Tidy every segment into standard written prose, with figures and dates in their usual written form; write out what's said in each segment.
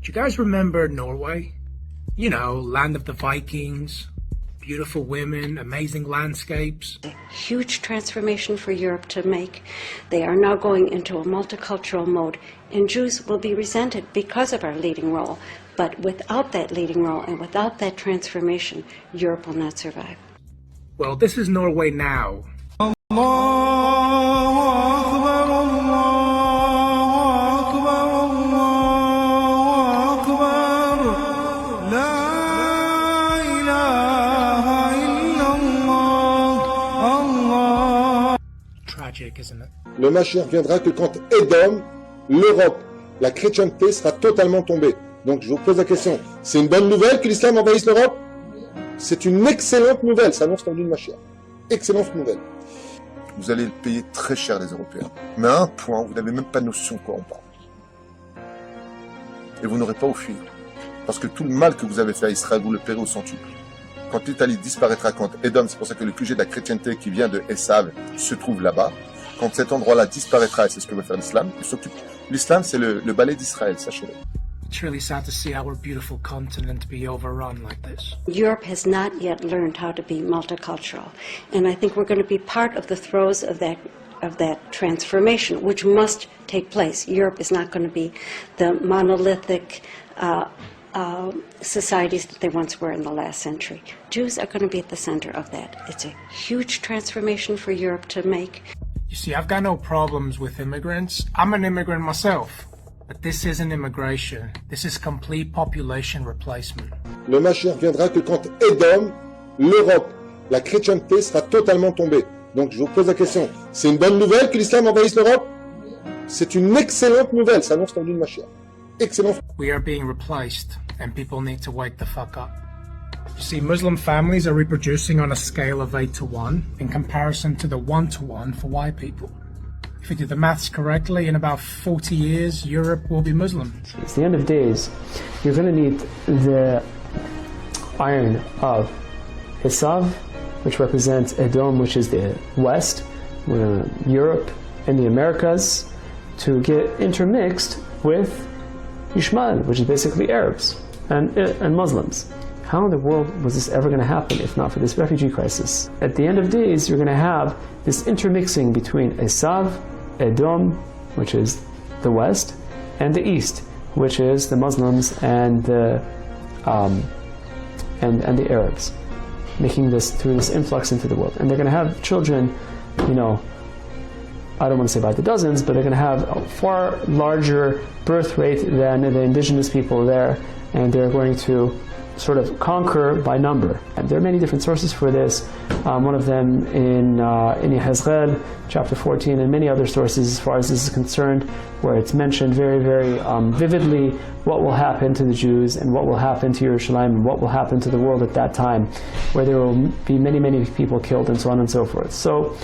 Do you guys remember Norway? You know, land of the Vikings, beautiful women, amazing landscapes. A huge transformation for Europe to make. They are now going into a multicultural mode, and Jews will be resented because of our leading role. But without that leading role and without that transformation, Europe will not survive. Well, this is Norway now. Tragic, isn't it? Le Mashiach viendra que quand Edom, l'Europe, la chrétienté sera totalement tombée. Donc je vous pose la question, c'est une bonne nouvelle que l'islam envahisse l'Europe? C'est une excellente nouvelle, ça annonce l'envie de Mashiach. Excellente nouvelle. Vous allez le payer très cher, les Européens. Mais à un point, vous n'avez même pas notion de quoi on parle. Et vous n'aurez pas au fuir. Parce que tout le mal que vous avez fait à Israël, vous le paierez au centuple. Quand l'Italie disparaîtra, quand Edom, c'est pour ça que le QG de la chrétienté qui vient de Esav se trouve là-bas, quand cet endroit-là disparaîtra, et c'est ce que veut faire l'islam, l'islam c'est le balai d'Israël, sachez-le. It's really sad to see our beautiful continent be overrun like this. Europe has not yet learned how to be multicultural, and I think we're going to be part of the throes of that transformation, which must take place. Europe is not going to be the monolithic societies that they once were in the last century. Jews are going to be at the center of that. It's a huge transformation for Europe to make. You see, I've got no problems with immigrants. I'm an immigrant myself. But this isn't immigration. This is complete population replacement. Le Mashiach viendra que quand Edom, l'Europe, la chrétienté sera totalement tombée. Donc je vous pose la question, c'est une bonne nouvelle que l'islam envahisse l'Europe? C'est une excellente nouvelle, ça annonce l'envie de Mashiach. Excellent. We are being replaced, and people need to wake the fuck up. You see, Muslim families are reproducing on a scale of 8 to 1 in comparison to the 1 to 1 for white people. If we do the maths correctly, in about 40 years, Europe will be Muslim. It's the end of days. You're going to need the iron of Esav, which represents Edom, which is the West, Europe, and the Americas, to get intermixed with Ishmael, which is basically Arabs and Muslims. How in the world was this ever going to happen if not for this refugee crisis? At the end of days, you're going to have this intermixing between Esav, Edom, which is the West, and the East, which is the Muslims and the Arabs, making this through this influx into the world. And they're going to have children, you know, I don't want to say by the dozens, but they're going to have a far larger birth rate than the indigenous people there, and they're going to sort of conquer by number. And there are many different sources for this. One of them in Yehezkel, chapter 14, and many other sources as far as this is concerned, where it's mentioned very, very vividly what will happen to the Jews and what will happen to Yerushalayim and what will happen to the world at that time, where there will be many, many people killed and so on and so forth. So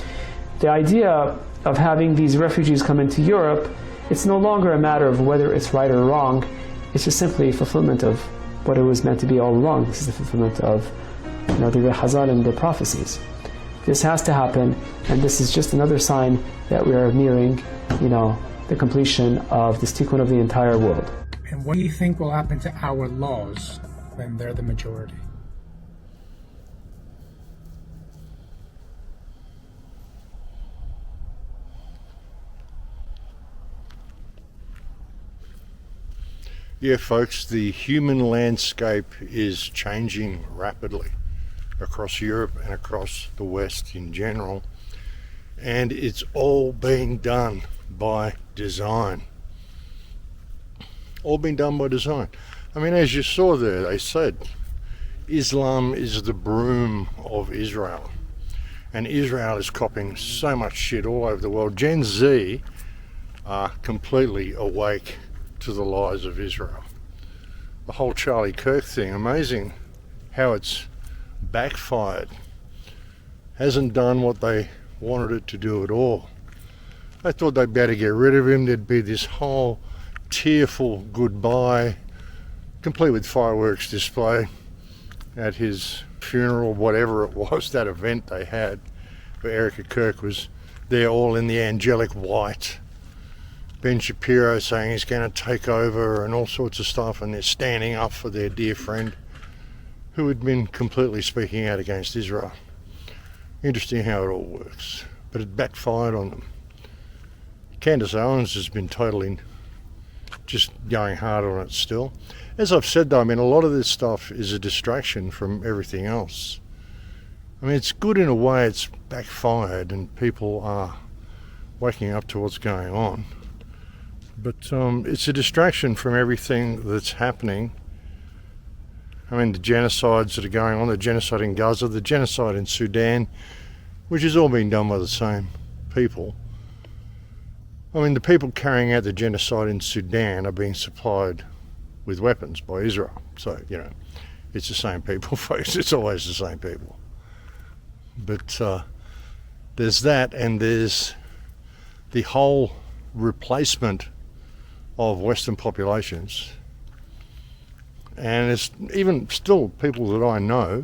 the idea of having these refugees come into Europe, it's no longer a matter of whether it's right or wrong. It's just simply a fulfillment of what it was meant to be all along. This is the fulfillment of, you know, the Chazal and the prophecies. This has to happen, and this is just another sign that we are nearing, you know, the completion of this tikkun of the entire world. And what do you think will happen to our laws when they're the majority? Yeah, folks, the human landscape is changing rapidly across Europe and across the West in general, and it's all being done by design. All being done by design. I mean, as you saw there, they said Islam is the broom of Israel, and Israel is copying so much shit all over the world. Gen Z are completely awake to the lies of Israel. The whole Charlie Kirk thing, amazing how it's backfired. Hasn't done what they wanted it to do at all. They thought they'd be able to get rid of him. There'd be this whole tearful goodbye, complete with fireworks display at his funeral, whatever it was, that event they had where Erica Kirk was there all in the angelic white. Ben Shapiro saying he's going to take over and all sorts of stuff, and they're standing up for their dear friend who had been completely speaking out against Israel. Interesting how it all works, but it backfired on them. Candace Owens has been totally just going hard on it still. As I've said though, I mean, a lot of this stuff is a distraction from everything else. I mean, it's good in a way, it's backfired and people are waking up to what's going on. But it's a distraction from everything that's happening. I mean, the genocides that are going on, the genocide in Gaza, the genocide in Sudan, which is all being done by the same people. I mean, the people carrying out the genocide in Sudan are being supplied with weapons by Israel. So, you know, it's the same people, folks. It's always the same people. But there's that, and there's the whole replacement of Western populations. And it's even still people that I know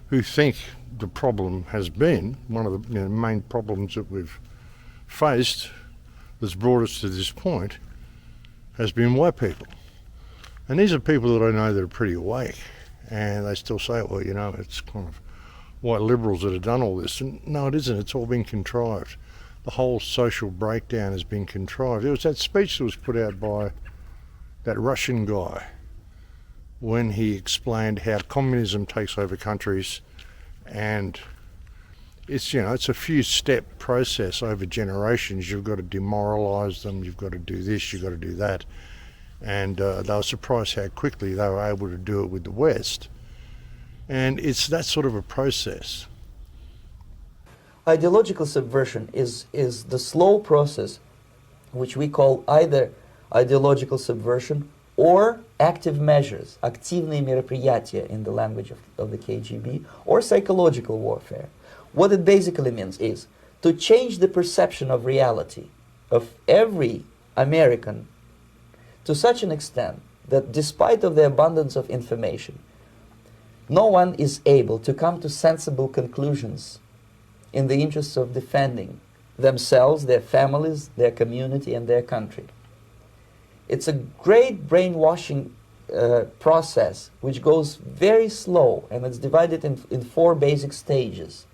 who think the problem has been, one of the main problems that we've faced that's brought us to this point, has been white people. And these are people that I know that are pretty awake, and they still say, well, you know, it's kind of white liberals that have done all this. And no, it isn't. It's all been contrived. The whole social breakdown has been contrived. There was that speech that was put out by that Russian guy when he explained how communism takes over countries, and it's, you know, it's a few step process over generations. You've got to demoralise them, you've got to do this, you've got to do that. And they were surprised how quickly they were able to do it with the West. And it's that sort of a process. Ideological subversion is the slow process which we call either ideological subversion or active measures, активные мероприятия in the language of the KGB, or psychological warfare. What it basically means is to change the perception of reality of every American to such an extent that despite of the abundance of information, no one is able to come to sensible conclusions in the interests of defending themselves, their families, their community, and their country. It's a great brainwashing process which goes very slow, and it's divided in 4 basic stages.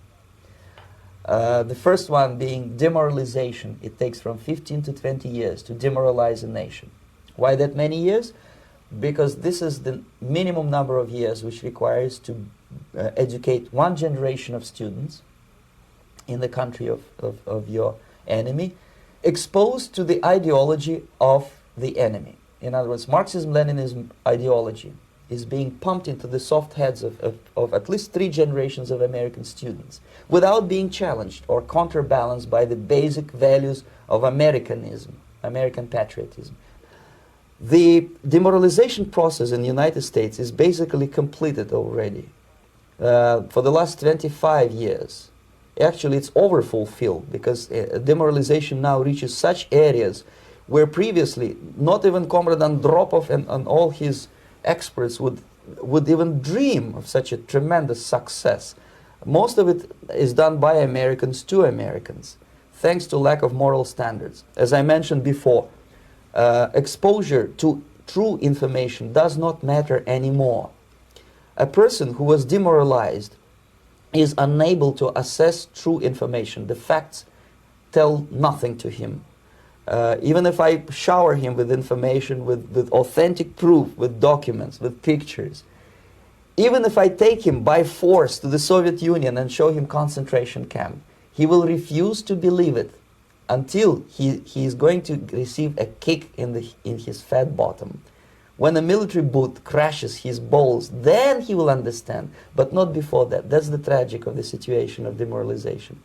The first one being demoralization. It takes from 15 to 20 years to demoralize a nation. Why that many years? Because this is the minimum number of years which requires to educate one generation of students in the country of your enemy, exposed to the ideology of the enemy. In other words, Marxism-Leninism ideology is being pumped into the soft heads of at least 3 generations of American students without being challenged or counterbalanced by the basic values of Americanism, American patriotism. The demoralization process in the United States is basically completed already. For the last 25 years, actually it's overfulfilled, because demoralization now reaches such areas where previously not even Comrade Andropov and all his experts would even dream of such a tremendous success. Most of it is done by Americans to Americans, thanks to lack of moral standards. As I mentioned before, exposure to true information does not matter anymore. A person who was demoralized is unable to assess true information. The facts tell nothing to him. Even if I shower him with information, with authentic proof, with documents, with pictures, even if I take him by force to the Soviet Union and show him concentration camp, he will refuse to believe it until he is going to receive a kick in his fat bottom. When a military boot crashes his balls, then he will understand, but not before that. That's the tragic of the situation of demoralization.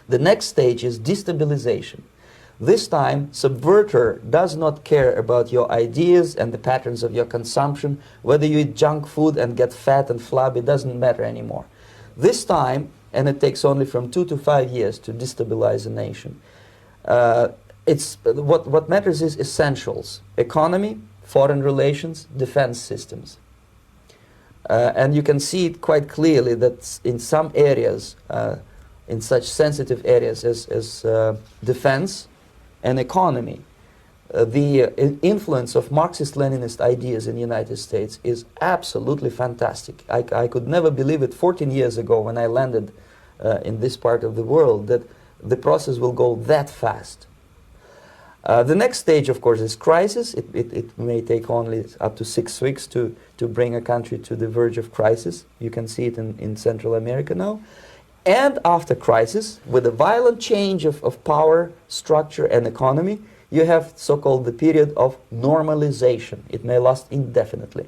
The next stage is destabilization. This time, subverter does not care about your ideas and the patterns of your consumption. Whether you eat junk food and get fat and flabby, doesn't matter anymore. This time, and it takes only from 2 to 5 years to destabilize a nation, what matters is essentials: economy, foreign relations, defense systems. And you can see it quite clearly that in some areas, in such sensitive areas as defense and economy, the influence of Marxist-Leninist ideas in the United States is absolutely fantastic. I could never believe it 14 years ago when I landed in this part of the world that the process will go that fast. The next stage, of course, is crisis. It may take only up to 6 weeks to bring a country to the verge of crisis. You can see it in Central America now. And after crisis, with a violent change of power, structure, and economy, you have so-called the period of normalization. It may last indefinitely.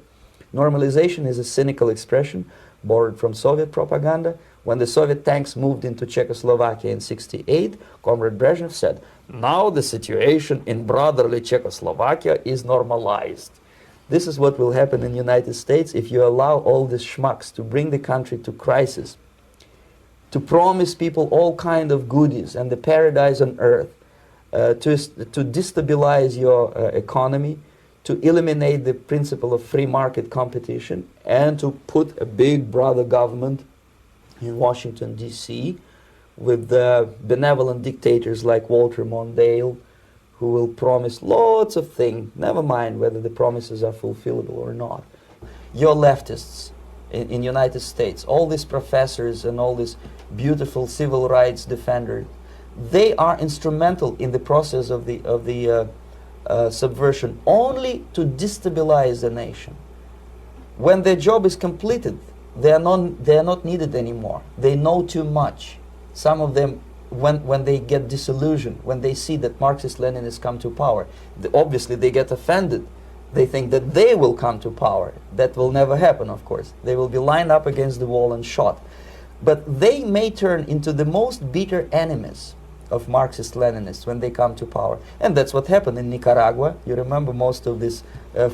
Normalization is a cynical expression borrowed from Soviet propaganda. When the Soviet tanks moved into Czechoslovakia in '68, Comrade Brezhnev said, "Now the situation in brotherly Czechoslovakia is normalized." This is what will happen in the United States if you allow all these schmucks to bring the country to crisis, to promise people all kind of goodies and the paradise on earth, to destabilize your economy, to eliminate the principle of free market competition, and to put a big brother government in Washington, D.C., with benevolent dictators like Walter Mondale, who will promise lots of things, never mind whether the promises are fulfillable or not. Your leftists in United States, all these professors and all these beautiful civil rights defenders, they are instrumental in the process of the subversion only to destabilize the nation. When their job is completed, they are not needed anymore. They know too much. Some of them, when they get disillusioned, when they see that Marxist-Leninists come to power, obviously they get offended. They think that they will come to power. That will never happen, of course. They will be lined up against the wall and shot. But they may turn into the most bitter enemies of Marxist-Leninists when they come to power. And that's what happened in Nicaragua. You remember most of these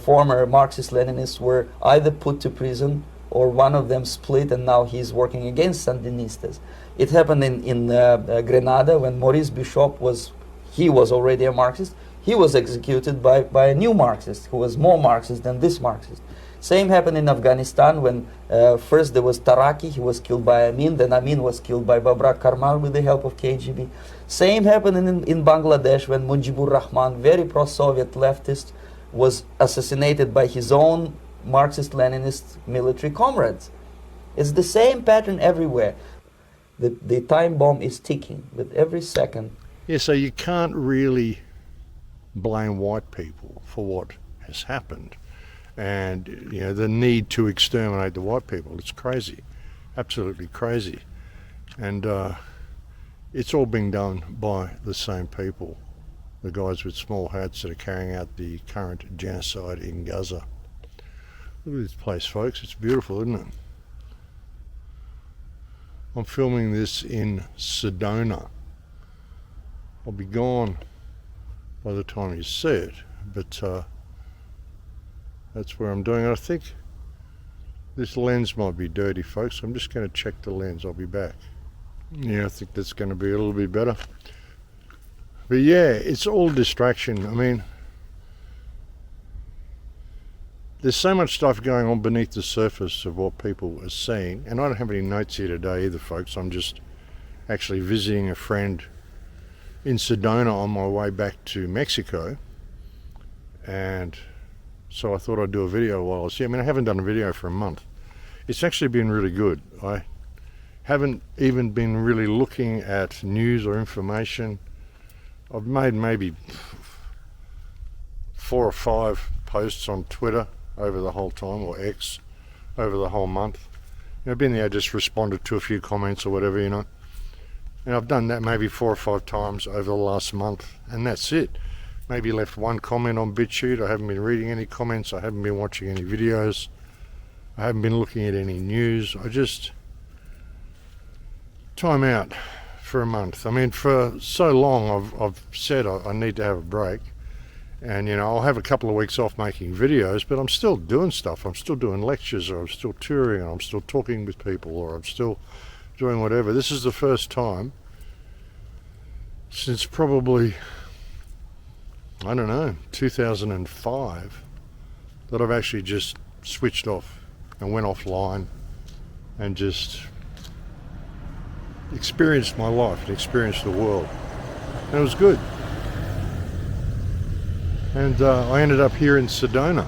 former Marxist-Leninists were either put to prison or one of them split, and now he's working against Sandinistas. It happened in Grenada when Maurice Bishop was already a Marxist. He was executed by a new Marxist who was more Marxist than this Marxist. Same happened in Afghanistan when first there was Taraki, he was killed by Amin, then Amin was killed by Babrak Karmal with the help of KGB. Same happened in Bangladesh when Mujibur Rahman, very pro-Soviet leftist, was assassinated by his own Marxist-Leninist military comrades. It's the same pattern everywhere. The time bomb is ticking with every second. Yeah, so you can't really blame white people for what has happened. And you know, the need to exterminate the white people, it's crazy, absolutely crazy. And it's all being done by the same people, the guys with small hats that are carrying out the current genocide in Gaza. Look at this place, folks, it's beautiful, isn't it? I'm filming this in Sedona. I'll be gone by the time you see it, but that's where I'm doing it. I think this lens might be dirty, folks. I'm just going to check the lens. I'll be back. Yeah, I think that's going to be a little bit better. But yeah, it's all distraction. I mean, there's so much stuff going on beneath the surface of what people are seeing. And I don't have any notes here today either, folks. I'm just actually visiting a friend in Sedona on my way back to Mexico. And so I thought I'd do a video while I was here. I mean, I haven't done a video for a month. It's actually been really good. I haven't even been really looking at news or information. I've made maybe 4 or 5 posts on Twitter over the whole time, or X, over the whole month. You know, I've been there, just responded to a few comments or whatever, you know. And I've done that maybe 4 or 5 times over the last month, and that's it. Maybe left 1 comment on BitChute. I haven't been reading any comments. I haven't been watching any videos. I haven't been looking at any news. I just time out for a month. I mean, for so long I've said I need to have a break. And, you know, I'll have a couple of weeks off making videos, but I'm still doing stuff. I'm still doing lectures, or I'm still touring, or I'm still talking with people, or I'm still doing whatever. This is the first time since probably, I don't know, 2005, that I've actually just switched off and went offline and just experienced my life and experienced the world. And it was good. And I ended up here in Sedona.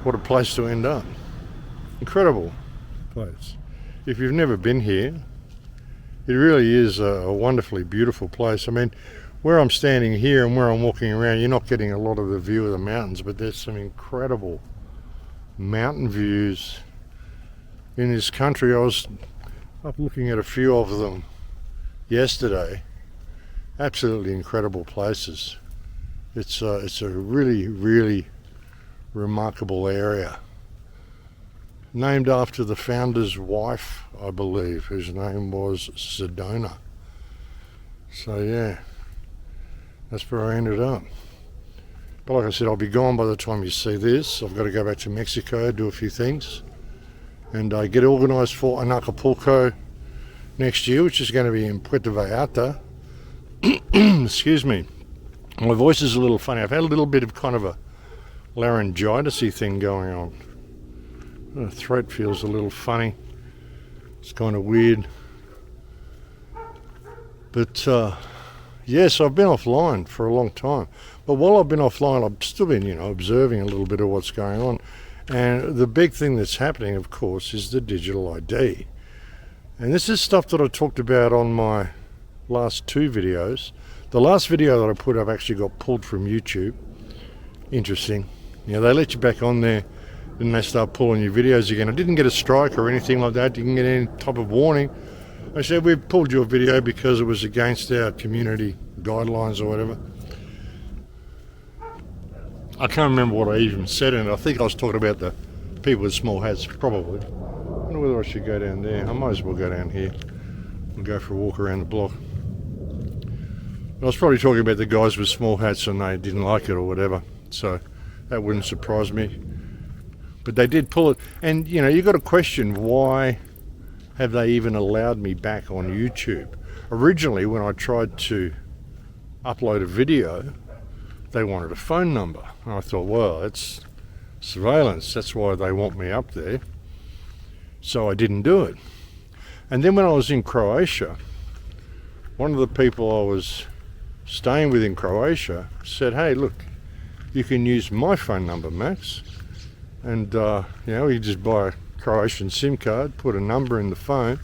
What a place to end up. Incredible place. If you've never been here, it really is a wonderfully beautiful place. I mean, where I'm standing here and where I'm walking around, you're not getting a lot of the view of the mountains, but there's some incredible mountain views in this country. I was up looking at a few of them yesterday. Absolutely incredible places. It's a really, really remarkable area. Named after the founder's wife, I believe, whose name was Sedona. So yeah, that's where I ended up. But like I said, I'll be gone by the time you see this. I've got to go back to Mexico, do a few things, and get organised for Anarchapulco next year, which is going to be in Puerto Vallarta. Excuse me. My voice is a little funny. I've had a little bit of kind of a laryngitis-y thing going on. The throat feels a little funny. It's kind of weird. But yes, I've been offline for a long time. But while I've been offline, I've still been, observing a little bit of what's going on. And the big thing that's happening, of course, is the digital ID. And this is stuff that I talked about on my last two videos. The last video that I put up actually got pulled from YouTube. Interesting. They let you back on there, and they start pulling your videos again. I didn't get a strike or anything like that. Didn't get any type of warning. I said, we've pulled your video because it was against our community guidelines or whatever. I can't remember what I even said in it. I think I was talking about the people with small hats, probably. I wonder whether I should go down there. I might as well go down here and go for a walk around the block. I was probably talking about the guys with small hats and they didn't like it or whatever, so that wouldn't surprise me. But they did pull it, and you've got to question, why have they even allowed me back on YouTube? Originally, when I tried to upload a video, they wanted a phone number. And I thought, well, it's surveillance, that's why they want me up there. So I didn't do it. And then when I was in Croatia, one of the people I was staying with in Croatia said, hey, look, you can use my phone number, Max, and you just buy a Croatian SIM card, put a number in the phone,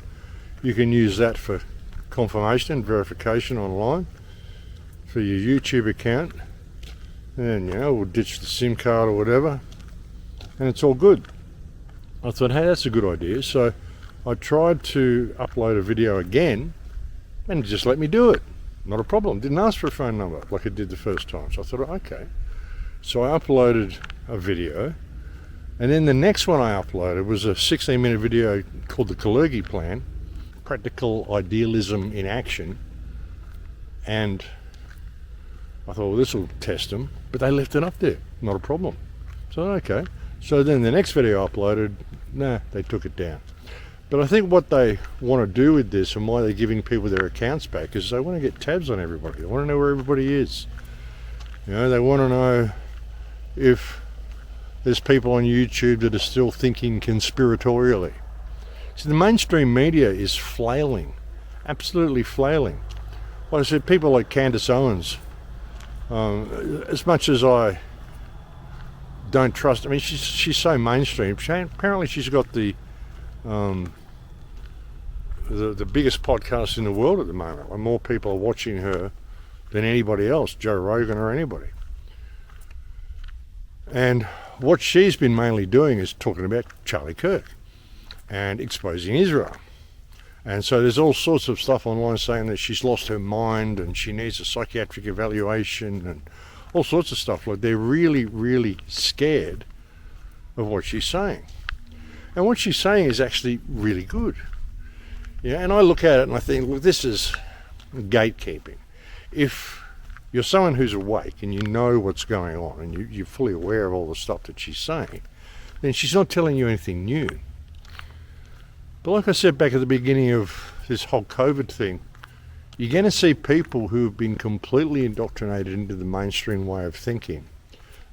you can use that for confirmation and verification online for your YouTube account, and we'll ditch the SIM card or whatever, and it's all good. I thought, hey, that's a good idea. So I tried to upload a video again, and it just let me do it. Not a problem. Didn't ask for a phone number like it did the first time. So I thought, okay. So I uploaded a video, and then the next one I uploaded was a 16-minute video called the Catalogued Plan, Practical Idealism in Action. And I thought, well, this will test them, but they left it up there. Not a problem. So okay. So then the next video I uploaded, they took it down. But I think what they want to do with this, and why they're giving people their accounts back, is they want to get tabs on everybody. They want to know where everybody is. They want to know if there's people on YouTube that are still thinking conspiratorially. See, the mainstream media is flailing, absolutely flailing. Like I said, people like Candace Owens, as much as I don't trust, I mean, she's so mainstream. Apparently she's got the biggest podcast in the world at the moment, and more people are watching her than anybody else, Joe Rogan or anybody. And what she's been mainly doing is talking about Charlie Kirk and exposing Israel. And so there's all sorts of stuff online saying that she's lost her mind and she needs a psychiatric evaluation and all sorts of stuff. Like, they're really, really scared of what she's saying. And what she's saying is actually really good. And I look at it and I think, look, this is gatekeeping. If you're someone who's awake and you know what's going on and you're fully aware of all the stuff that she's saying, then she's not telling you anything new. But like I said back at the beginning of this whole COVID thing, you're going to see people who have been completely indoctrinated into the mainstream way of thinking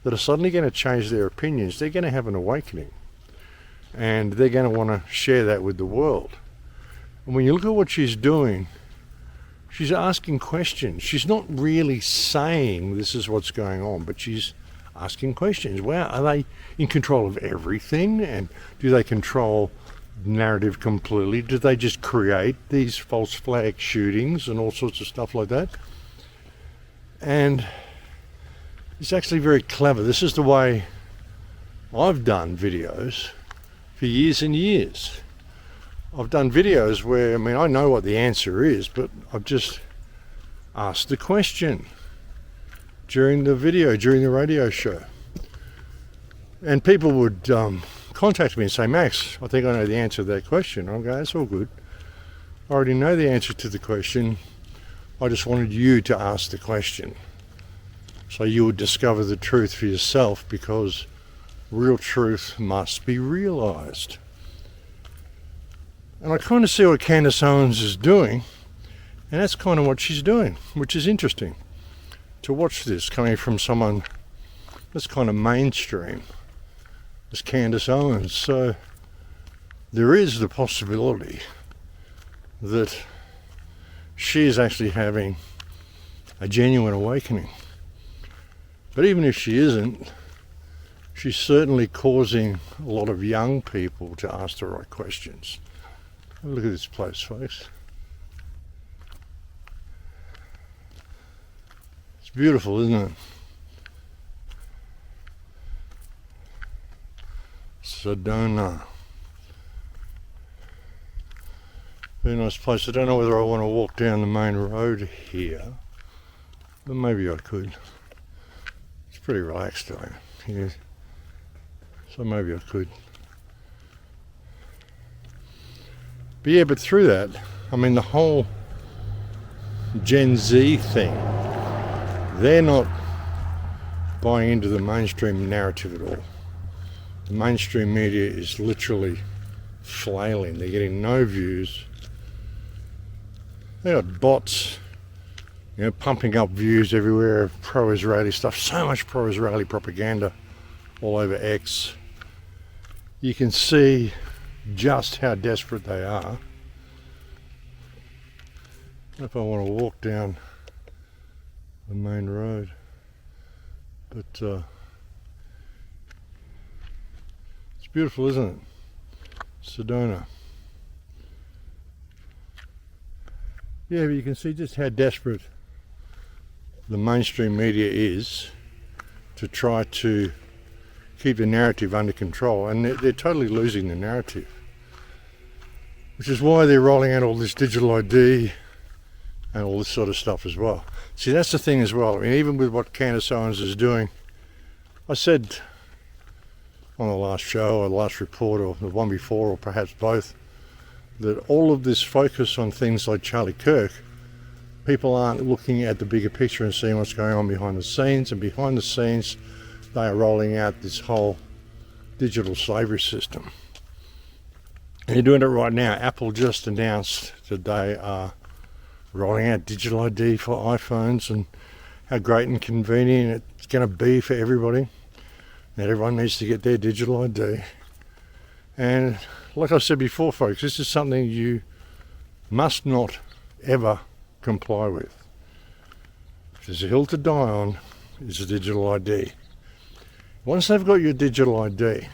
that are suddenly going to change their opinions. They're going to have an awakening, and they're going to want to share that with the world. And when you look at what she's doing She's asking questions. She's not really saying this is what's going on, but she's asking questions. Wow, are they in control of everything? And do they control the narrative completely? Do they just create these false flag shootings and all sorts of stuff like that? And it's actually very clever. This is the way I've done videos for years and years. I've done videos where, I mean, I know what the answer is, but I've just asked the question during the video, during the radio show. And people would contact me and say, Max, I think I know the answer to that question. I'll go, that's all good. I already know the answer to the question. I just wanted you to ask the question, so you would discover the truth for yourself, because real truth must be realized. And I kind of see what Candace Owens is doing, and that's kind of what she's doing, which is interesting to watch this coming from someone that's kind of mainstream as Candace Owens. So there is the possibility that she is actually having a genuine awakening. But even if she isn't, she's certainly causing a lot of young people to ask the right questions. Look at this place, folks. It's beautiful, isn't it? Sedona. Very nice place. I don't know whether I want to walk down the main road here, but maybe I could. It's pretty relaxed down here, so maybe I could. But yeah, but through that, I mean, the whole Gen Z thing, they're not buying into the mainstream narrative at all. The mainstream media is literally flailing. They're getting no views. They got bots, pumping up views everywhere of pro-Israeli stuff. So much pro-Israeli propaganda all over X. You can see just how desperate they are. I don't know if I want to walk down the main road, but it's beautiful, isn't it? Sedona. Yeah, but you can see just how desperate the mainstream media is to try to keep the narrative under control, and they're totally losing the narrative, which is why they're rolling out all this digital ID and all this sort of stuff as well. See, that's the thing as well. I mean, even with what Candace Owens is doing, I said on the last show or the last report or the one before, or perhaps both, that all of this focus on things like Charlie Kirk, people aren't looking at the bigger picture and seeing what's going on behind the scenes, and behind the scenes they are rolling out this whole digital slavery system. And they're doing it right now. Apple just announced that they are rolling out digital ID for iPhones, and how great and convenient it's going to be for everybody. That everyone needs to get their digital ID. And like I said before, folks, this is something you must not ever comply with. If there's a hill to die on, it's a digital ID. Once they've got your digital ID,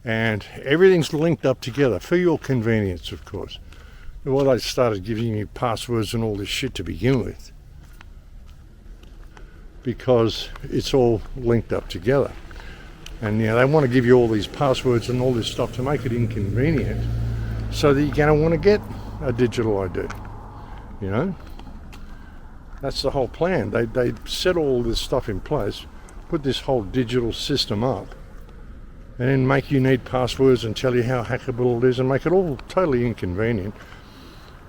and everything's linked up together, for your convenience, of course. Well, they started giving you passwords and all this shit to begin with, because it's all linked up together. And they want to give you all these passwords and all this stuff to make it inconvenient, so that you're going to want to get a digital ID. That's the whole plan. They set all this stuff in place, put this whole digital system up, and then make you need passwords and tell you how hackable it is, and make it all totally inconvenient.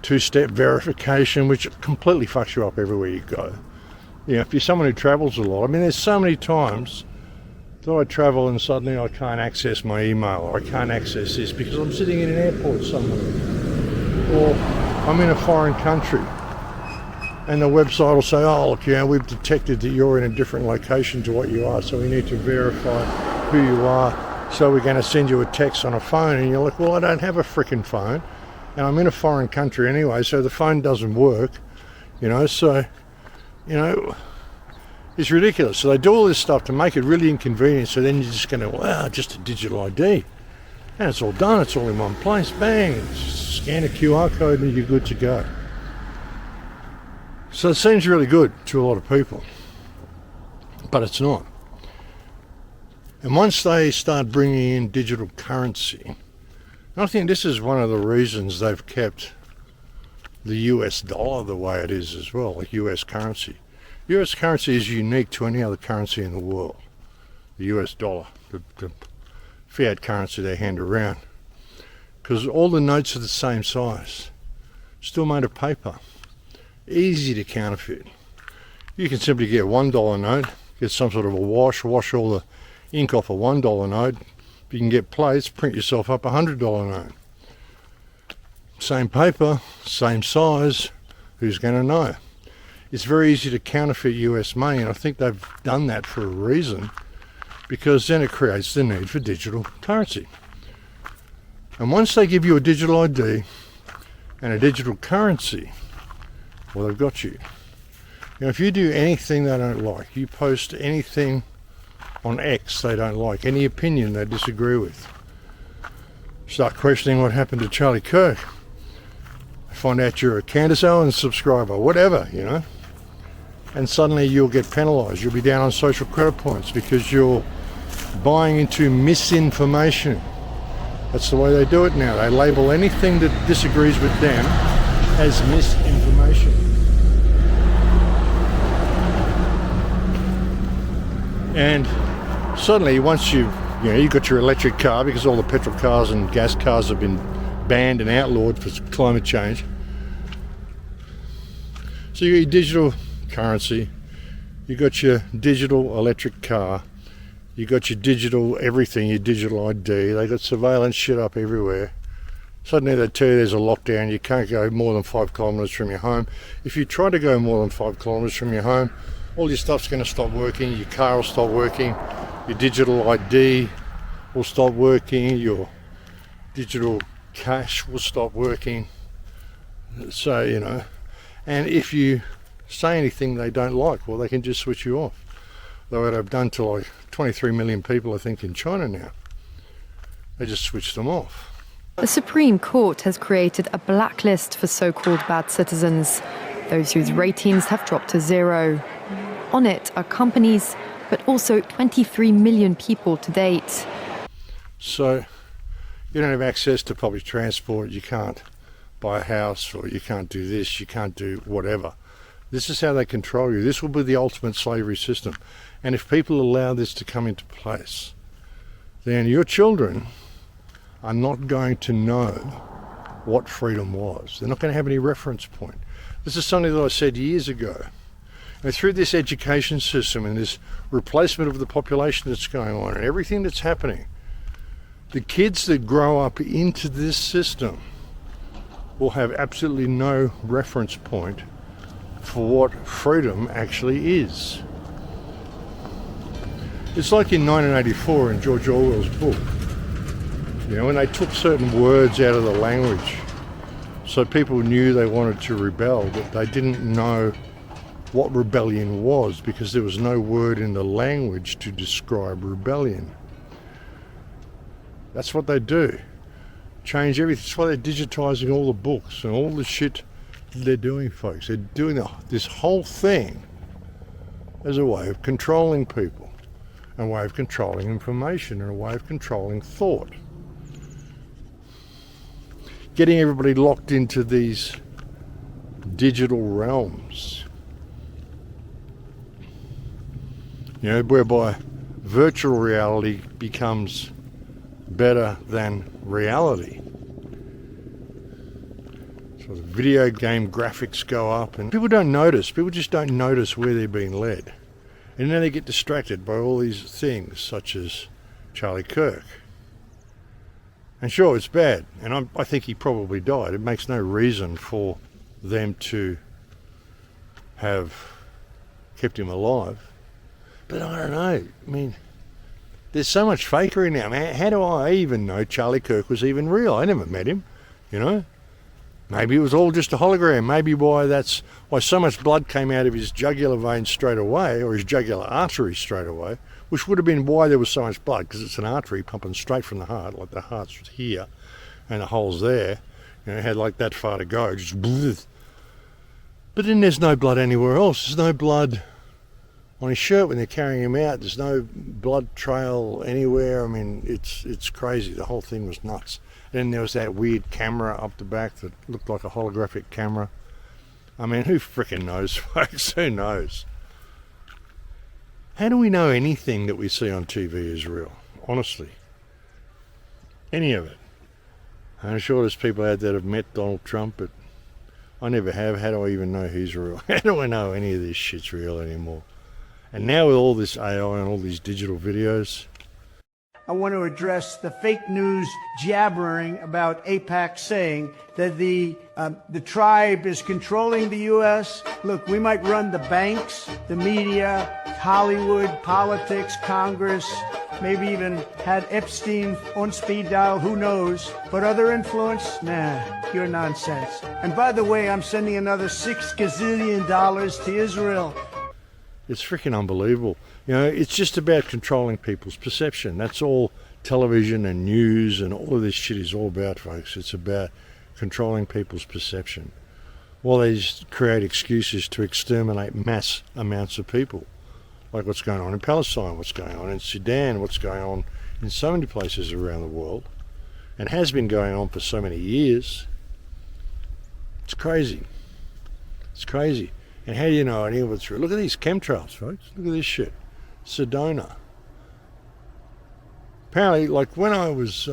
Two-step verification, which completely fucks you up everywhere you go. If you're someone who travels a lot, I mean, there's so many times that I travel and suddenly I can't access my email, or I can't access this because I'm sitting in an airport somewhere, or I'm in a foreign country, and the website will say, oh, look, we've detected that you're in a different location to what you are, so we need to verify who you are, so we're going to send you a text on a phone. And you're like, well, I don't have a freaking phone, and I'm in a foreign country anyway, so the phone doesn't work. So, it's ridiculous. So they do all this stuff to make it really inconvenient, so then you're just going to, wow, just a digital ID. And it's all done, it's all in one place, bang, scan a QR code and you're good to go. So it seems really good to a lot of people, but it's not. And once they start bringing in digital currency, I think this is one of the reasons they've kept the US dollar the way it is as well, like US currency. US currency is unique to any other currency in the world. The US dollar, the fiat currency they hand around. Because all the notes are the same size, still made of paper. Easy to counterfeit. You can simply get a $1 note, get some sort of a wash all the ink off a $1 note. You can get plates, print yourself up a $100 note. Same paper, same size, who's going to know? It's very easy to counterfeit US money, and I think they've done that for a reason, because then it creates the need for digital currency. And once they give you a digital ID and a digital currency, well, they've got you. If you do anything they don't like, you post anything on X they don't like, any opinion they disagree with, start questioning what happened to Charlie Kirk, find out you're a Candace Owens subscriber, whatever, and suddenly you'll get penalised. You'll be down on social credit points because you're buying into misinformation. That's the way they do it now. They label anything that disagrees with them as misinformation. And suddenly, once you got your electric car, because all the petrol cars and gas cars have been banned and outlawed for climate change. So you got your digital currency, you got your digital electric car, you got your digital everything, your digital ID. They got surveillance shit up everywhere. Suddenly they tell you there's a lockdown, you can't go more than 5 kilometres from your home. If you try to go more than 5 kilometres from your home, all your stuff's going to stop working, your car will stop working, your digital ID will stop working, your digital cash will stop working. So, and if you say anything they don't like, well, they can just switch you off. Though they've done to like 23 million people, I think, in China now. They just switched them off. The Supreme Court has created a blacklist for so-called bad citizens, those whose ratings have dropped to 0. On it are companies, but also 23 million people to date. So you don't have access to public transport, you can't buy a house, or you can't do this, you can't do whatever. This is how they control you. This will be the ultimate slavery system. And if people allow this to come into place, then your children are not going to know what freedom was. They're not going to have any reference point. This is something that I said years ago. And through this education system and this replacement of the population that's going on and everything that's happening, the kids that grow up into this system will have absolutely no reference point for what freedom actually is. It's like in 1984 in George Orwell's book, when they took certain words out of the language, so people knew they wanted to rebel, but they didn't know what rebellion was because there was no word in the language to describe rebellion. That's what they do. Change everything. That's why they're digitizing all the books and all the shit they're doing, folks. They're doing this whole thing as a way of controlling people, a way of controlling information, and a way of controlling thought. Getting everybody locked into these digital realms, whereby virtual reality becomes better than reality. So the video game graphics go up and people don't notice. People just don't notice where they're being led. And then they get distracted by all these things such as Charlie Kirk. And sure, it's bad. And I think he probably died. It makes no reason for them to have kept him alive. But I don't know. I mean, there's so much fakery now. Man, how do I even know Charlie Kirk was even real? I never met him, Maybe it was all just a hologram. Maybe that's why so much blood came out of his jugular vein straight away, or his jugular artery straight away, which would have been why there was so much blood, because it's an artery pumping straight from the heart, like the heart's here, and the hole's there. It had like that far to go, just bleh. But then there's no blood anywhere else. There's no blood on his shirt when they're carrying him out. There's no blood trail anywhere. I mean, it's crazy. The whole thing was nuts. Then there was that weird camera up the back that looked like a holographic camera. I mean, who frickin' knows, folks? Who knows? How do we know anything that we see on TV is real? Honestly. Any of it. I'm sure there's people out there that have met Donald Trump, but I never have. How do I even know he's real? How do I know any of this shit's real anymore? And now with all this AI and all these digital videos, I want to address the fake news jabbering about AIPAC saying that the tribe is controlling the U.S. Look, we might run the banks, the media, Hollywood, politics, Congress, maybe even had Epstein on speed dial, who knows? But other influence? Nah, pure nonsense. And by the way, I'm sending another $6 gazillion to Israel. it's freaking unbelievable. You know, it's just about controlling people's perception. That's all television and news and all of this shit is all about, folks. It's about controlling people's perception. Well, they just create excuses to exterminate mass amounts of people. Like what's going on in Palestine, what's going on in Sudan, what's going on in so many places around the world, and has been going on for so many years. It's crazy. It's crazy. And how do you know any of it's real? Look at these chemtrails, folks. Look at this shit. Sedona. Apparently, like when I was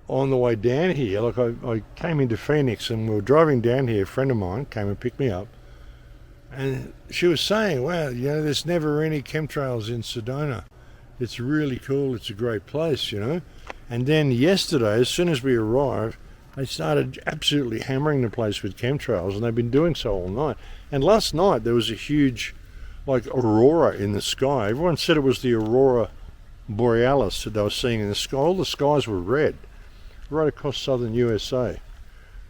on the way down here, like I came into Phoenix and we were driving down here, a friend of mine came and picked me up, and she was saying, wow, you know, there's never any chemtrails in Sedona. It's really cool, it's a great place, you know. And then yesterday, as soon as we arrived, they started absolutely hammering the place with chemtrails, and they've been doing so all night. And last night there was a huge, like, aurora in the sky. Everyone said it was the aurora borealis that they were seeing in the sky. All the skies were red, right across southern USA.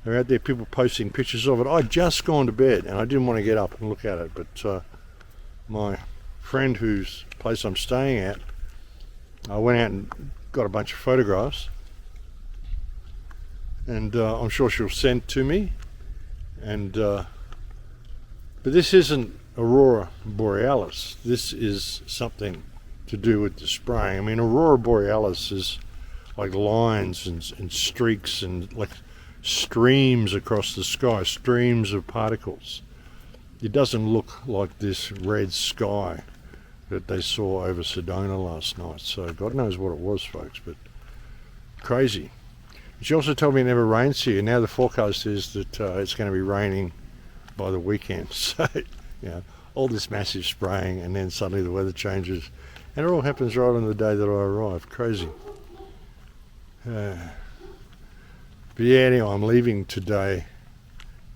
They're out there, people posting pictures of it. I'd just gone to bed and I didn't want to get up and look at it, but my friend whose place I'm staying at, I went out and got a bunch of photographs, and I'm sure she'll send to me. And but this isn't aurora borealis. This is something to do with the spraying. I mean, aurora borealis is like lines and streaks and like streams across the sky, streams of particles. It doesn't look like this red sky that they saw over Sedona last night. So God knows what it was, folks, but crazy. She also told me it never rains here. Now the forecast is that it's going to be raining by the weekend. So, you know, all this massive spraying, and then suddenly the weather changes, and it all happens right on the day that I arrive. Crazy. But yeah, anyway, I'm leaving today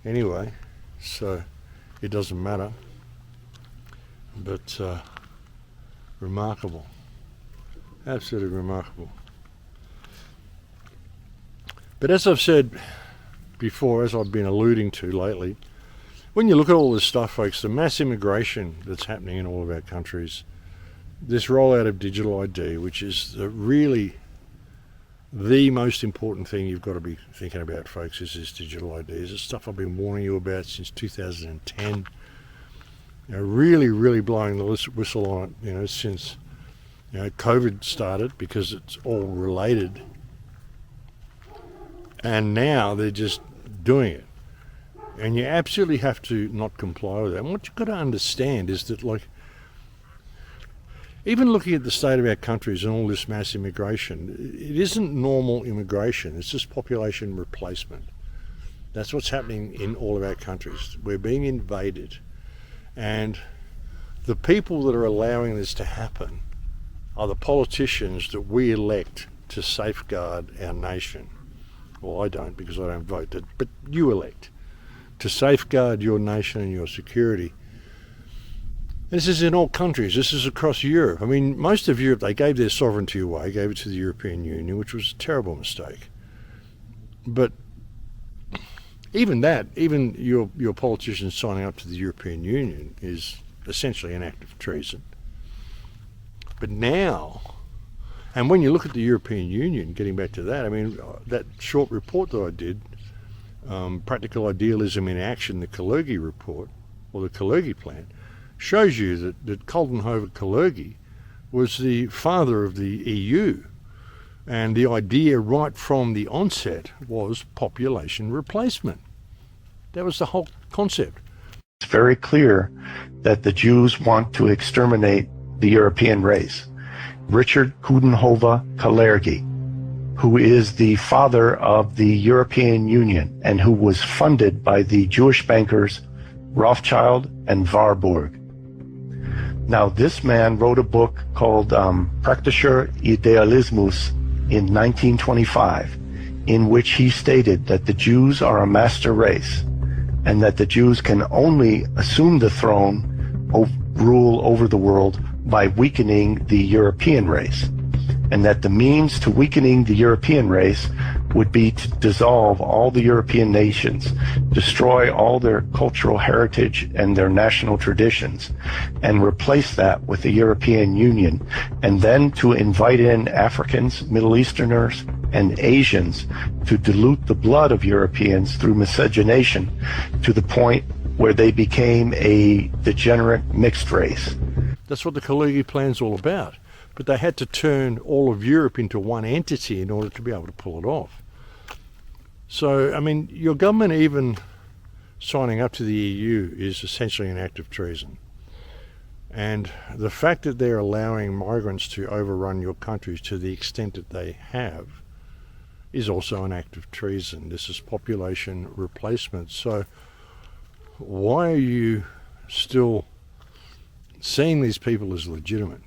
anyway, so it doesn't matter. But remarkable. Absolutely remarkable. But as I've said before, as I've been alluding to lately, when you look at all this stuff, folks, the mass immigration that's happening in all of our countries, this rollout of digital ID, which is really the most important thing you've got to be thinking about, folks, is this digital ID. This is stuff I've been warning you about since 2010. You know, really blowing the whistle on it, you know, since, you know, COVID started, because it's all related. And now they're just doing it. And you absolutely have to not comply with that. And what you've got to understand is that, like, even looking at the state of our countries and all this mass immigration, it isn't normal immigration, it's just population replacement. That's what's happening in all of our countries. We're being invaded. And the people that are allowing this to happen are the politicians that we elect to safeguard our nation. Well, I don't, because I don't vote, but you elect to safeguard your nation and your security. This is in all countries. This is across Europe. I mean, most of Europe, they gave their sovereignty away, gave it to the European Union, which was a terrible mistake. But even that, even your politicians signing up to the European Union is essentially an act of treason. But now, and when you look at the European Union, getting back to that, I mean, that short report that I did, Practical Idealism in Action, the Catalogued report, or the Catalogued plan, shows you that Coudenhove-Kalergi was the father of the EU. And the idea right from the onset was population replacement. That was the whole concept. It's very clear that the Jews want to exterminate the European race. Richard Coudenhove-Kalergi, who is the father of the European Union and who was funded by the Jewish bankers Rothschild and Warburg. Now, this man wrote a book called Praktischer Idealismus in 1925, in which he stated that the Jews are a master race and that the Jews can only assume the throne of rule over the world by weakening the European race, and that the means to weakening the European race would be to dissolve all the European nations, destroy all their cultural heritage and their national traditions, and replace that with the European Union, and then to invite in Africans, Middle Easterners, and Asians to dilute the blood of Europeans through miscegenation to the point where they became a degenerate mixed race. That's what the Catalogued plan's all about. But they had to turn all of Europe into one entity in order to be able to pull it off. So, I mean, your government even signing up to the EU is essentially an act of treason. And the fact that they're allowing migrants to overrun your countries to the extent that they have is also an act of treason. This is population replacement. So why are you still seeing these people as legitimate?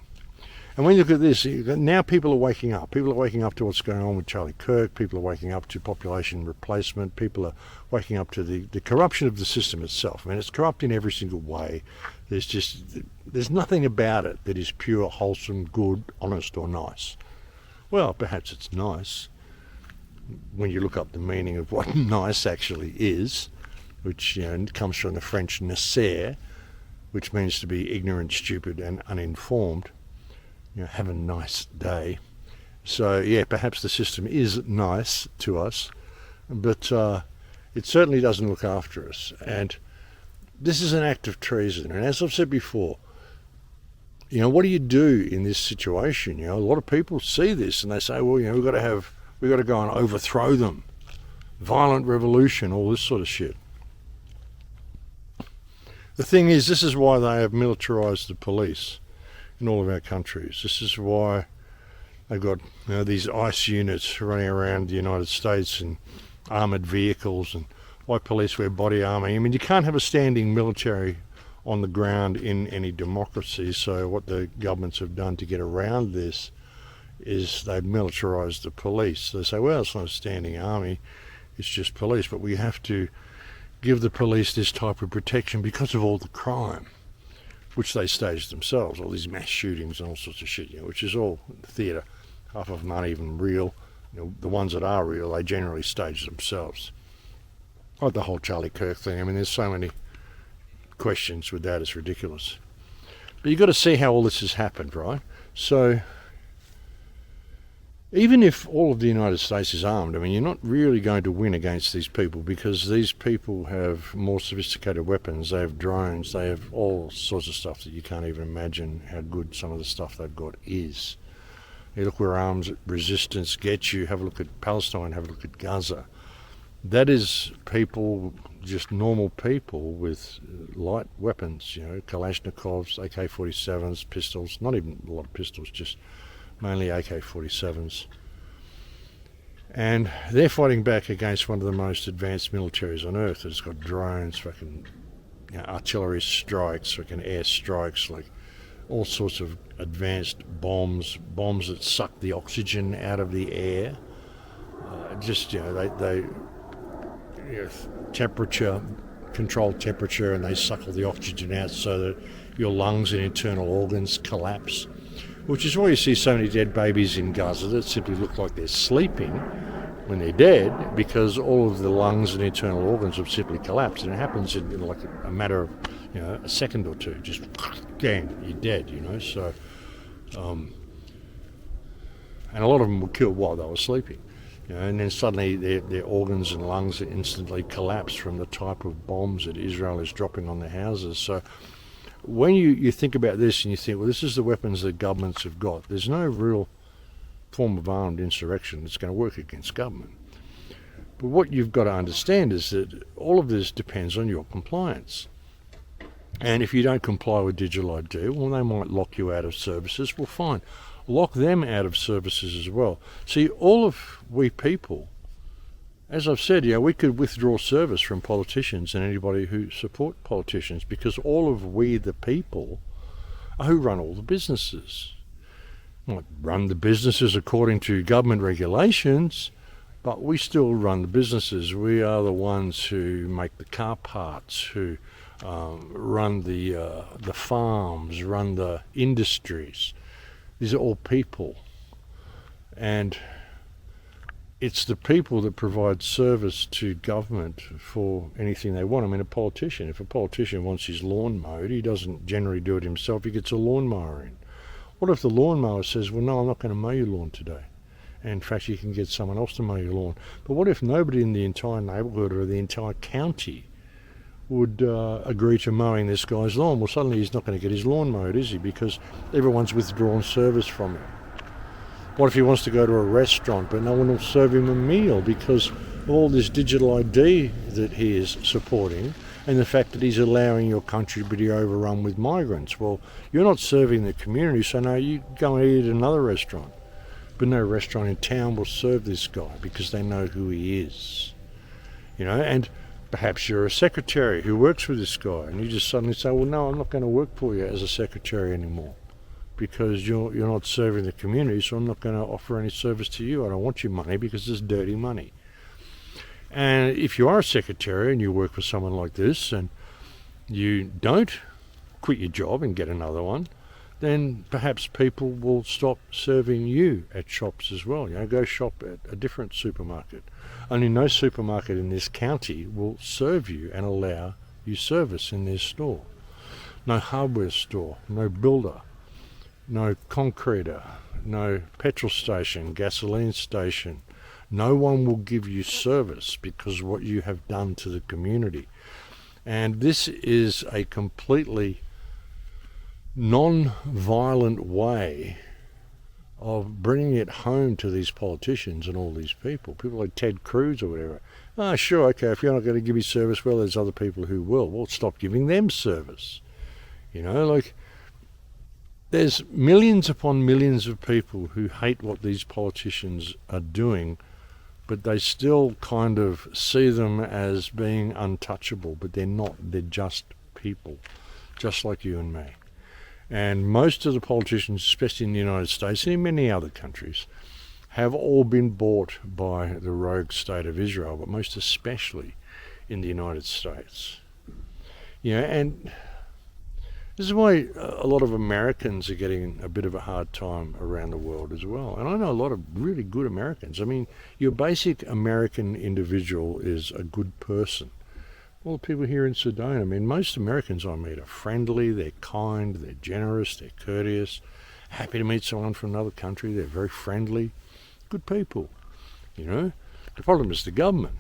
And when you look at this, now people are waking up. People are waking up to what's going on with Charlie Kirk. People are waking up to population replacement. People are waking up to the corruption of the system itself. I mean, it's corrupt in every single way. There's nothing about it that is pure, wholesome, good, honest, or nice. Well, perhaps it's nice when you look up the meaning of what nice actually is, which comes from the French nacer, which means to be ignorant, stupid, and uninformed. Have a nice day. So, yeah, perhaps the system is nice to us, but it certainly doesn't look after us. And this is an act of treason. And as I've said before, what do you do in this situation? A lot of people see this and they say, well, we've got to go and overthrow them. Violent revolution, all this sort of shit. The thing is, this is why they have militarized the police in all of our countries. This is why they've got these ICE units running around the United States in armoured vehicles, and why police wear body armour. I mean, you can't have a standing military on the ground in any democracy, so what the governments have done to get around this is they've militarised the police. They say, well, it's not a standing army, it's just police, but we have to give the police this type of protection because of all the crime, which they staged themselves, all these mass shootings and all sorts of shit, which is all theatre. Half of them aren't even real. The ones that are real, they generally stage themselves. Like the whole Charlie Kirk thing. I mean, there's so many questions with that, it's ridiculous. But you've got to see how all this has happened, right? So, even if all of the United States is armed, I mean, you're not really going to win against these people, because these people have more sophisticated weapons. They have drones. They have all sorts of stuff that you can't even imagine how good some of the stuff they've got is. You look where arms resistance gets you. Have a look at Palestine. Have a look at Gaza. That is people, just normal people with light weapons, Kalashnikovs, AK-47s, pistols, not even a lot of pistols, just mainly AK-47s. And they're fighting back against one of the most advanced militaries on earth. It's got drones, fucking artillery strikes, fucking air strikes, like all sorts of advanced bombs that suck the oxygen out of the air. They temperature, controlled temperature, and they suck all the oxygen out so that your lungs and internal organs collapse. Which is why you see so many dead babies in Gaza that simply look like they're sleeping, when they're dead, because all of the lungs and internal organs have simply collapsed, and it happens in like a matter of a second or two. Just gang, you're dead. So and a lot of them were killed while they were sleeping, and then suddenly their organs and lungs instantly collapsed from the type of bombs that Israel is dropping on their houses. So when you think about this and you think, well, this is the weapons that governments have got, there's no real form of armed insurrection that's going to work against government. But what you've got to understand is that all of this depends on your compliance. And if you don't comply with digital ID, well, they might lock you out of services. Well, fine, lock them out of services as well. See, all of we people, as I've said, we could withdraw service from politicians and anybody who support politicians, because all of we the people are who run all the businesses. Might run the businesses according to government regulations, but we still run the businesses. We are the ones who make the car parts, who run the farms, run the industries. These are all people, and it's the people that provide service to government for anything they want. I mean, a politician, if a politician wants his lawn mowed, he doesn't generally do it himself, he gets a lawnmower in. What if the lawnmower says, well, no, I'm not going to mow your lawn today? And in fact, you can get someone else to mow your lawn. But what if nobody in the entire neighbourhood or the entire county would agree to mowing this guy's lawn? Well, suddenly he's not going to get his lawn mowed, is he? Because everyone's withdrawn service from him. What if he wants to go to a restaurant, but no one will serve him a meal because of all this digital ID that he is supporting, and the fact that he's allowing your country to be overrun with migrants? Well, you're not serving the community, so no, you go and eat at another restaurant. But no restaurant in town will serve this guy because they know who he is. And perhaps you're a secretary who works with this guy, and you just suddenly say, well, no, I'm not going to work for you as a secretary anymore because you're not serving the community, so I'm not going to offer any service to you. I don't want your money because it's dirty money. And if you are a secretary and you work for someone like this and you don't quit your job and get another one, then perhaps people will stop serving you at shops as well. Go shop at a different supermarket. Only no supermarket in this county will serve you and allow you service in their store. No hardware store, no builder, no concreter, no petrol station, gasoline station. No one will give you service because of what you have done to the community. And this is a completely non-violent way of bringing it home to these politicians and all these people like Ted Cruz or whatever. Oh, sure, okay, if you're not going to give me service, well, there's other people who will. Well, stop giving them service. There's millions upon millions of people who hate what these politicians are doing, but they still kind of see them as being untouchable, but they're not. They're just people, just like you and me. And most of the politicians, especially in the United States and in many other countries, have all been bought by the rogue state of Israel, but most especially in the United States. And this is why a lot of Americans are getting a bit of a hard time around the world as well. And I know a lot of really good Americans. I mean, your basic American individual is a good person. Well, the people here in Sudan, I mean, most Americans I meet are friendly, they're kind, they're generous, they're courteous, happy to meet someone from another country, they're very friendly, good people, The problem is the government.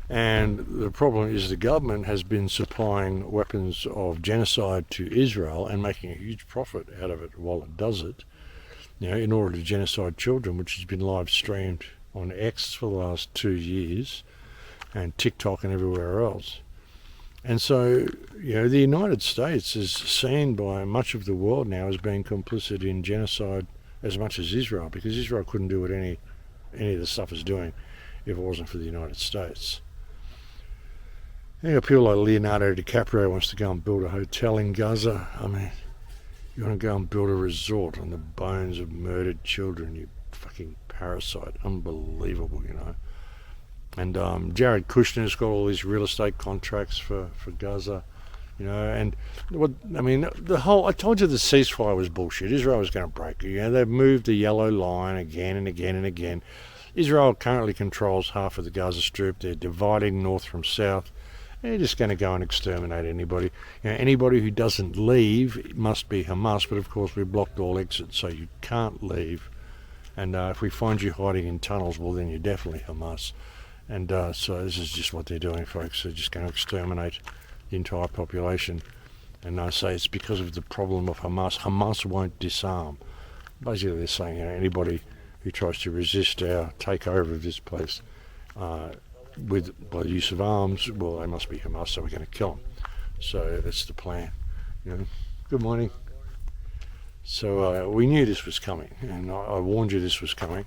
And the problem is the government has been supplying weapons of genocide to Israel and making a huge profit out of it while it does it, in order to genocide children, which has been live streamed on X for the last 2 years, and TikTok and everywhere else. And so, the United States is seen by much of the world now as being complicit in genocide as much as Israel, because Israel couldn't do what any of the stuff is doing if it wasn't for the United States. People like Leonardo DiCaprio wants to go and build a hotel in Gaza. I mean, you want to go and build a resort on the bones of murdered children, you fucking parasite. Unbelievable, And Jared Kushner's got all these real estate contracts for Gaza, and I told you the ceasefire was bullshit. Israel was going to break it. They've moved the yellow line again and again and again. Israel currently controls half of the Gaza Strip. They're dividing north from south. They're just going to go and exterminate anybody. Anybody who doesn't leave must be Hamas, but of course we blocked all exits, so you can't leave. And if we find you hiding in tunnels, well then you're definitely Hamas. And so this is just what they're doing, folks. They're just going to exterminate the entire population. And I say it's because of the problem of Hamas. Hamas won't disarm. Basically they're saying anybody who tries to resist our takeover of this place by the use of arms, well, they must be Hamas, so we're going to kill them. So that's the plan. Good morning. So we knew this was coming, and I warned you this was coming,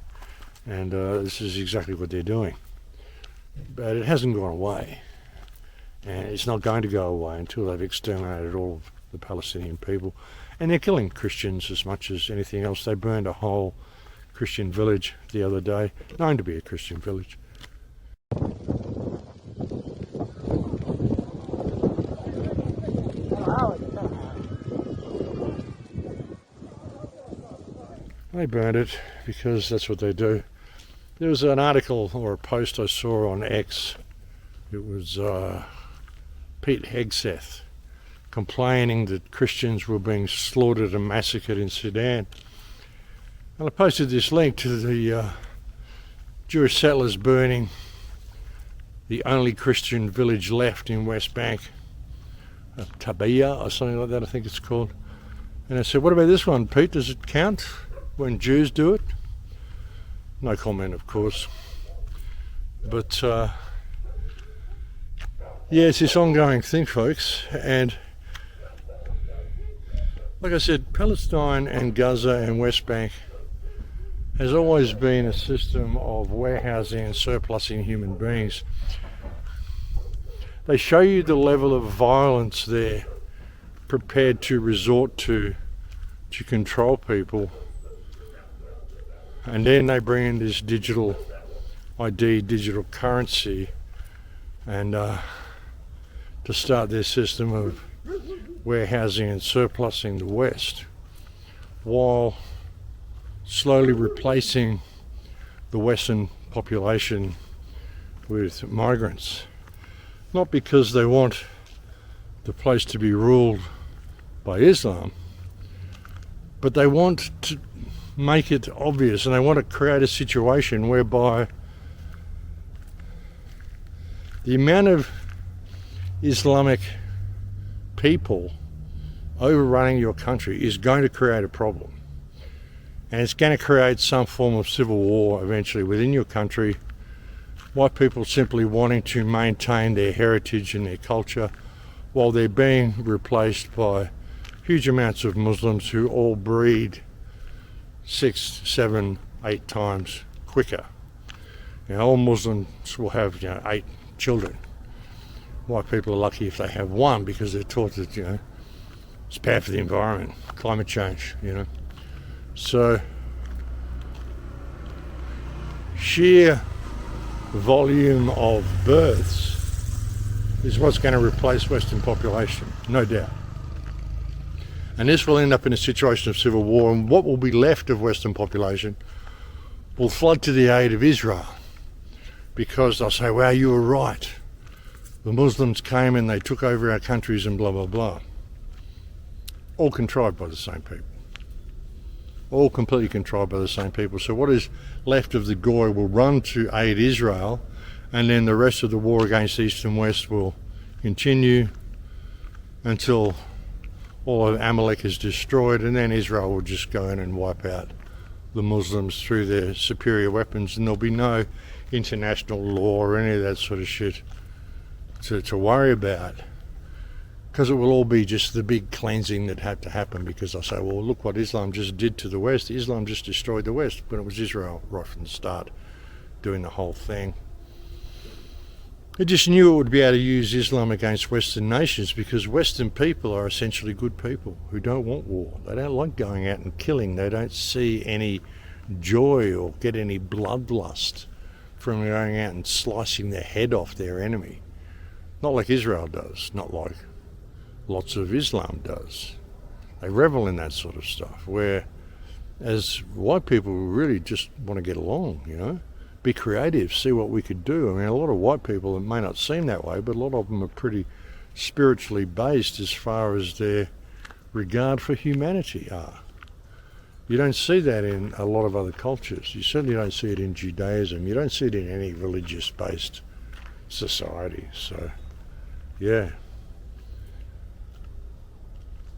and this is exactly what they're doing. But it hasn't gone away, and it's not going to go away until they've exterminated all of the Palestinian people. And they're killing Christians as much as anything else. They burned a whole Christian village the other day, known to be a Christian village. They burned it because that's what they do. There was an article or a post I saw on X. It was Pete Hegseth complaining that Christians were being slaughtered and massacred in Sudan. And I posted this link to the Jewish settlers burning the only Christian village left in West Bank, Tabiyah or something like that, I think it's called. And I said, what about this one, Pete? Does it count when Jews do it? No comment, of course. But yeah, it's this ongoing thing, folks. And like I said, Palestine and Gaza and West Bank has always been a system of warehousing and surplusing human beings. They show you the level of violence they're prepared to resort to control people. And then they bring in this digital ID, digital currency, and to start their system of warehousing and surplusing the West, while slowly replacing the Western population with migrants. Not because they want the place to be ruled by Islam, but they want to make it obvious, and they want to create a situation whereby the amount of Islamic people overrunning your country is going to create a problem. And it's going to create some form of civil war eventually within your country. White people simply wanting to maintain their heritage and their culture while they're being replaced by huge amounts of Muslims who all breed 6, 7, 8 times quicker. All Muslims will have 8 children. White people are lucky if they have 1 because they're taught that it's bad for the environment, climate change. So sheer volume of births is what's going to replace Western population, no doubt. And this will end up in a situation of civil war, and what will be left of Western population will flood to the aid of Israel, because they'll say, wow, you were right. The Muslims came and they took over our countries and blah, blah, blah. All contrived by the same people. All completely controlled by the same people. So what is left of the Goy will run to aid Israel, and then the rest of the war against East and West will continue until all of Amalek is destroyed, and then Israel will just go in and wipe out the Muslims through their superior weapons, and there'll be no international law or any of that sort of shit to worry about, because it will all be just the big cleansing that had to happen. Because I say, well, look what Islam just did to the West. Islam just destroyed the West, but it was Israel right from the start doing the whole thing. It just knew it would be able to use Islam against Western nations, because Western people are essentially good people who don't want war. They don't like going out and killing. They don't see any joy or get any bloodlust from going out and slicing the head off their enemy. Not like Israel does, not like lots of Islam does. They revel in that sort of stuff, where as white people really just want to get along, be creative, see what we could do. I mean, a lot of white people, it may not seem that way, but a lot of them are pretty spiritually based as far as their regard for humanity are. You don't see that in a lot of other cultures. You certainly don't see it in Judaism. You don't see it in any religious-based society. So, yeah.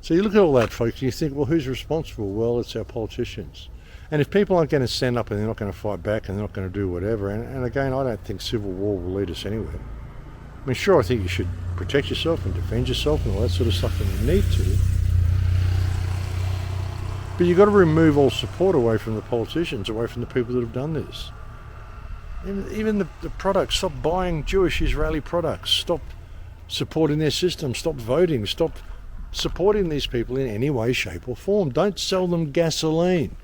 So you look at all that, folks, and you think, well, who's responsible? Well, it's our politicians. And if people aren't going to stand up and they're not going to fight back and they're not going to do whatever, and again, I don't think civil war will lead us anywhere. I mean, sure, I think you should protect yourself and defend yourself and all that sort of stuff, and you need to. But you've got to remove all support away from the politicians, away from the people that have done this. Even the products, stop buying Jewish Israeli products, stop supporting their system, stop voting, stop supporting these people in any way, shape or form. Don't sell them gasoline.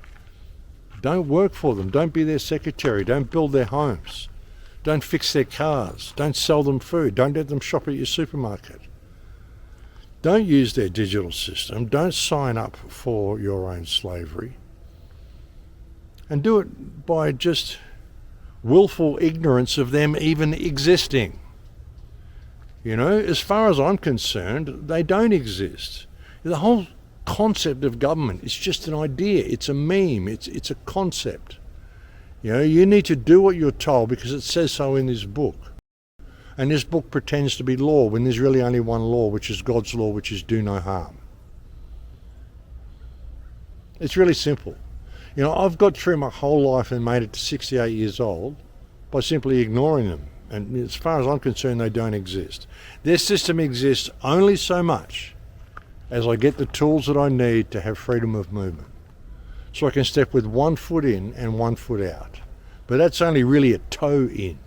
Don't work for them. Don't be their secretary. Don't build their homes. Don't fix their cars. Don't sell them food. Don't let them shop at your supermarket. Don't use their digital system. Don't sign up for your own slavery. And do it by just willful ignorance of them even existing. You know, as far as I'm concerned, they don't exist. The whole concept of government is just an idea. It's a meme. It's a concept. You know, you need to do what you're told because it says so in this book. And this book pretends to be law when there's really only one law, which is God's law, which is do no harm. It's really simple. You know, I've got through my whole life and made it to 68 years old by simply ignoring them. And as far as I'm concerned, they don't exist. Their system exists only so much as I get the tools that I need to have freedom of movement. So I can step with 1 foot in and 1 foot out. But that's only really a toe in.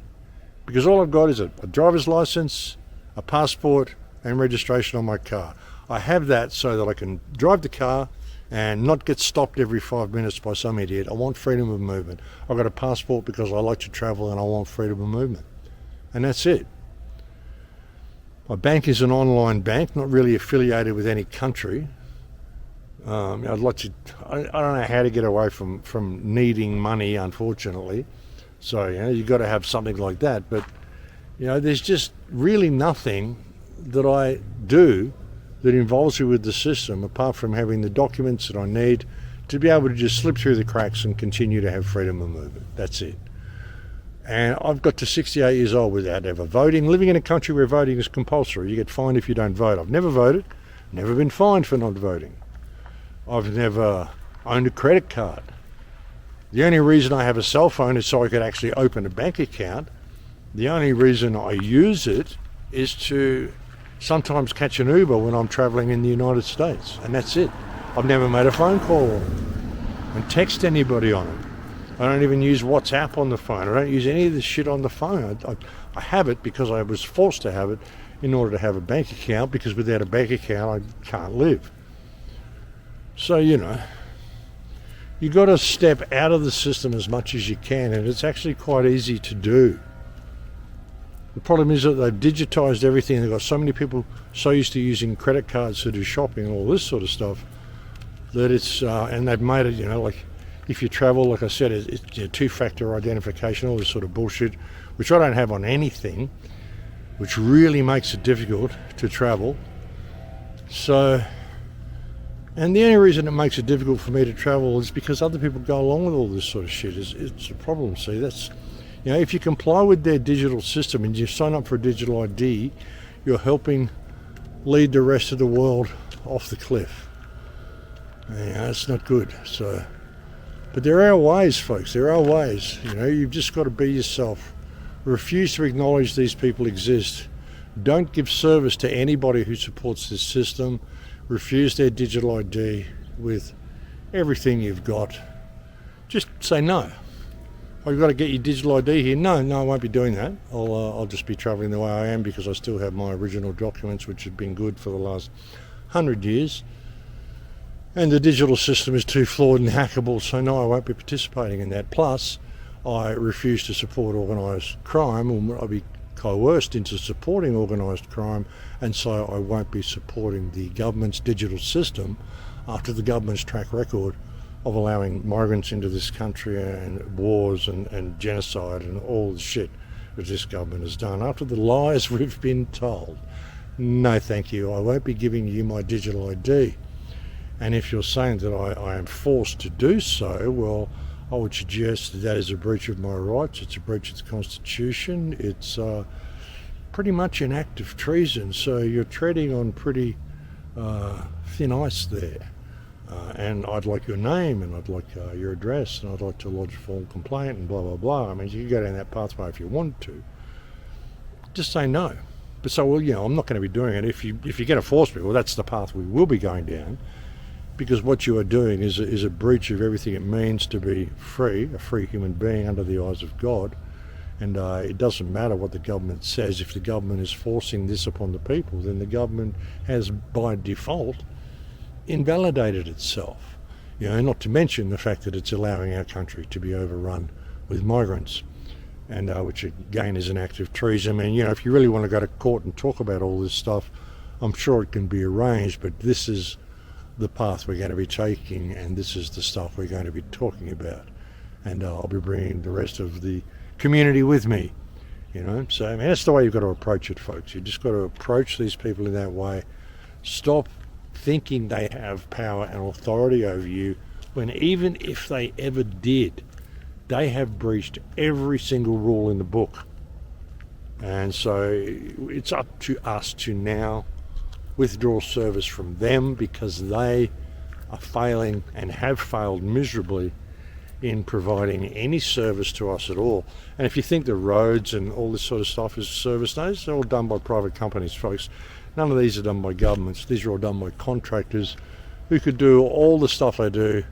Because all I've got is a driver's license, a passport, and registration on my car. I have that so that I can drive the car and not get stopped every 5 minutes by some idiot. I want freedom of movement. I've got a passport because I like to travel and I want freedom of movement. And that's it. My bank is an online bank, not really affiliated with any country. I'd like to. I don't know how to get away from needing money, unfortunately. So you know, you've got to have something like that. But you know, there's just really nothing that I do that involves me with the system, apart from having the documents that I need to be able to just slip through the cracks and continue to have freedom of movement. That's it. And I've got to 68 years old without ever voting, living in a country where voting is compulsory. You get fined if you don't vote. I've never voted, never been fined for not voting. I've never owned a credit card. The only reason I have a cell phone is so I could actually open a bank account. The only reason I use it is to sometimes catch an Uber when I'm traveling in the United States, and that's it. I've never made a phone call and text anybody on it. I don't even use WhatsApp on the phone. I don't use any of this shit on the phone. I have it because I was forced to have it in order to have a bank account, because without a bank account I can't live. So, you know, you got to step out of the system as much as you can, and it's actually quite easy to do. The problem is that they've digitized everything. They've got so many people so used to using credit cards to do shopping and all this sort of stuff that it's, and they've made it, you know, like if you travel, like I said, it's you know, two-factor identification, all this sort of bullshit, which I don't have on anything, which really makes it difficult to travel. So, and the only reason it makes it difficult for me to travel is because other people go along with all this sort of shit. It's a problem, see, that's, you know, if you comply with their digital system and you sign up for a digital ID, you're helping lead the rest of the world off the cliff. Yeah, that's not good. So, but there are ways, folks. There are ways. You know, you've just got to be yourself. Refuse to acknowledge these people exist. Don't give service to anybody who supports this system. Refuse their digital ID with everything you've got. Just say no. Oh, you've got to get your digital ID here. No, I won't be doing that. I'll just be travelling the way I am because I still have my original documents, which have been good for the last 100 years. And the digital system is too flawed and hackable, so no, I won't be participating in that. Plus, I refuse to support organised crime, or I'll be coerced into supporting organised crime, and so I won't be supporting the government's digital system after the government's track record of allowing migrants into this country and wars and genocide and all the shit that this government has done. After the lies we've been told, no thank you, I won't be giving you my digital ID. And if you're saying that I am forced to do so, well, I would suggest that is a breach of my rights, it's a breach of the Constitution, it's pretty much an act of treason, so you're treading on pretty thin ice there. And I'd like your name, and I'd like your address, and I'd like to lodge a formal complaint, and blah, blah, blah. I mean, you can go down that pathway if you want to. Just say no. But so, well, I'm not going to be doing it. If you're going to force me, well, that's the path we will be going down, because what you are doing is a breach of everything it means to be free, a free human being under the eyes of God. And it doesn't matter what the government says. If the government is forcing this upon the people, then the government has, by default, invalidated itself. Not to mention the fact that it's allowing our country to be overrun with migrants, and which again is an act of treason. I mean, if you really want to go to court and talk about all this stuff, I'm sure it can be arranged, but this is the path we're going to be taking, and this is the stuff we're going to be talking about, and I'll be bringing the rest of the community with me. So I mean, that's the way you've got to approach it, folks. You just got to approach these people in that way. Stop thinking they have power and authority over you, when even if they ever did, they have breached every single rule in the book. And so it's up to us to now withdraw service from them, because they are failing and have failed miserably in providing any service to us at all. And if you think the roads and all this sort of stuff is service, no, it's all done by private companies, folks. None of these are done by governments. These are all done by contractors who could do all the stuff they do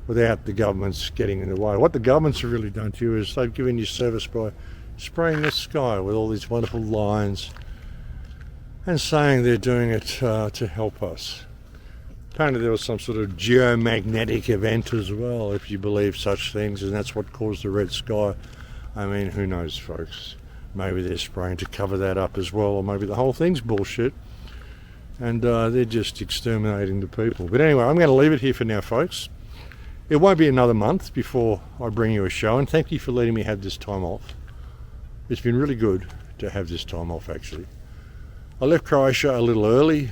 without the governments getting in the way. What the governments have really done to you is they've given you service by spraying the sky with all these wonderful lines and saying they're doing it to help us. Apparently there was some sort of geomagnetic event as well, if you believe such things, and that's what caused the red sky. I mean, who knows, folks? Maybe they're spraying to cover that up as well, or maybe the whole thing's bullshit, and they're just exterminating the people. But anyway, I'm going to leave it here for now, folks. It won't be another month before I bring you a show, and thank you for letting me have this time off. It's been really good to have this time off, actually. I left Croatia a little early.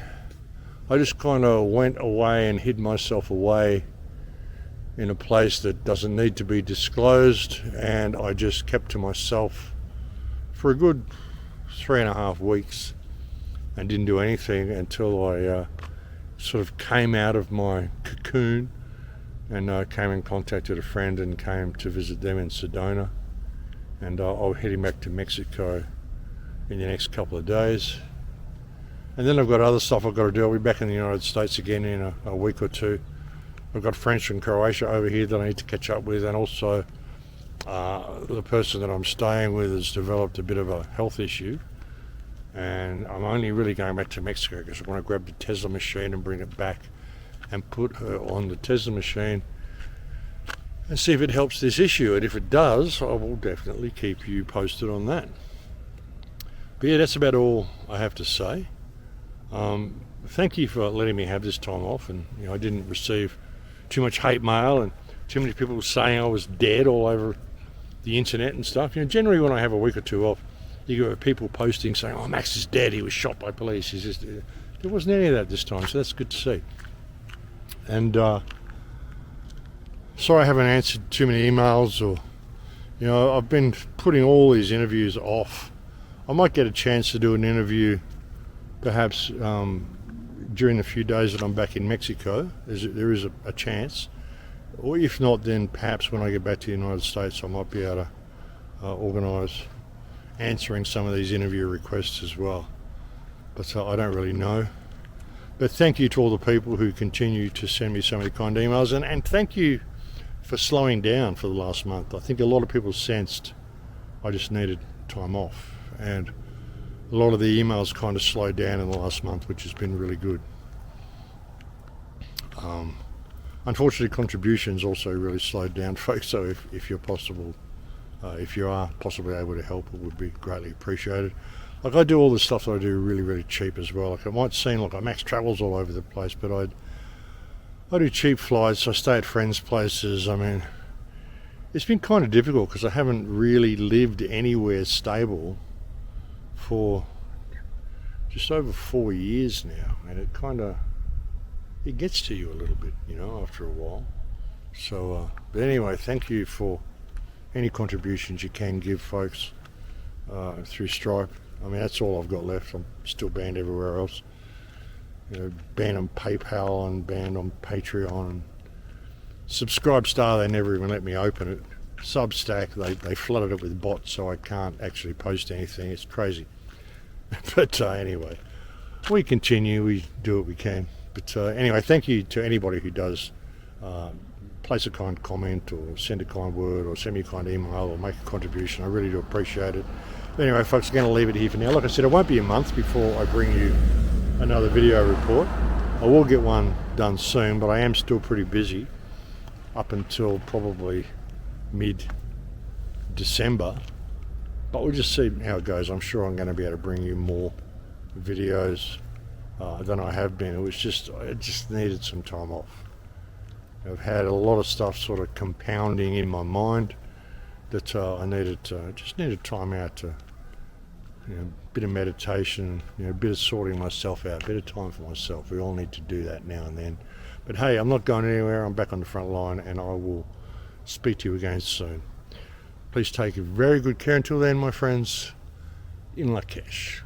I just kind of went away and hid myself away in a place that doesn't need to be disclosed, and I just kept to myself for a good 3.5 weeks and didn't do anything until I sort of came out of my cocoon and came and contacted a friend and came to visit them in Sedona, and I'll be heading back to Mexico in the next couple of days. And then I've got other stuff I've got to do. I'll be back in the United States again in a week or two. I've got friends from Croatia over here that I need to catch up with, and also the person that I'm staying with has developed a bit of a health issue, and I'm only really going back to Mexico because I want to grab the Tesla machine and bring it back and put her on the Tesla machine and see if it helps this issue. And if it does, I will definitely keep you posted on that. But yeah, that's about all I have to say. Thank you for letting me have this time off, and I didn't receive too much hate mail and too many people saying I was dead all over the internet and stuff. Generally when I have a week or two off, you get people posting saying, "Oh, Max is dead, he was shot by police." There wasn't any of that this time, so that's good to see. And sorry I haven't answered too many emails, or I've been putting all these interviews off. I might get a chance to do an interview perhaps during the few days that I'm back in Mexico. There is a chance, or if not, then perhaps when I get back to the United States I might be able to organise answering some of these interview requests as well, but I don't really know. But thank you to all the people who continue to send me so many kind emails, and thank you for slowing down for the last month. I think a lot of people sensed I just needed time off, and a lot of the emails kind of slowed down in the last month, which has been really good. Unfortunately, contributions also really slowed down, folks, so if you are possibly able to help, it would be greatly appreciated. Like, I do all the stuff that I do really, really cheap as well. Like, it might seem like Max travels all over the place, but I do cheap flights, I stay at friends' places. I mean, it's been kind of difficult because I haven't really lived anywhere stable for just over 4 years now, and it gets to you a little bit, you know, after a while. So, but anyway, thank you for any contributions you can give, folks, through Stripe. I mean, that's all I've got left. I'm still banned everywhere else. You know, banned on PayPal and banned on Patreon. And Subscribestar, they never even let me open it. Substack, they flooded it with bots, so I can't actually post anything. It's crazy. But anyway, we continue. We do what we can. But anyway, thank you to anybody who does place a kind comment or send a kind word or send me a kind email or make a contribution. I really do appreciate it. But anyway, folks, I'm going to leave it here for now. Like I said, it won't be a month before I bring you another video report. I will get one done soon, but I am still pretty busy up until probably mid-December. But we'll just see how it goes. I'm sure I'm going to be able to bring you more videos than I have been. I just needed some time off. I've had a lot of stuff sort of compounding in my mind that I just needed time out to, you know, a bit of meditation, you know, a bit of sorting myself out, a bit of time for myself. We all need to do that now and then. But hey, I'm not going anywhere. I'm back on the front line, and I will speak to you again soon. Please take very good care until then, my friends. In Lakesh.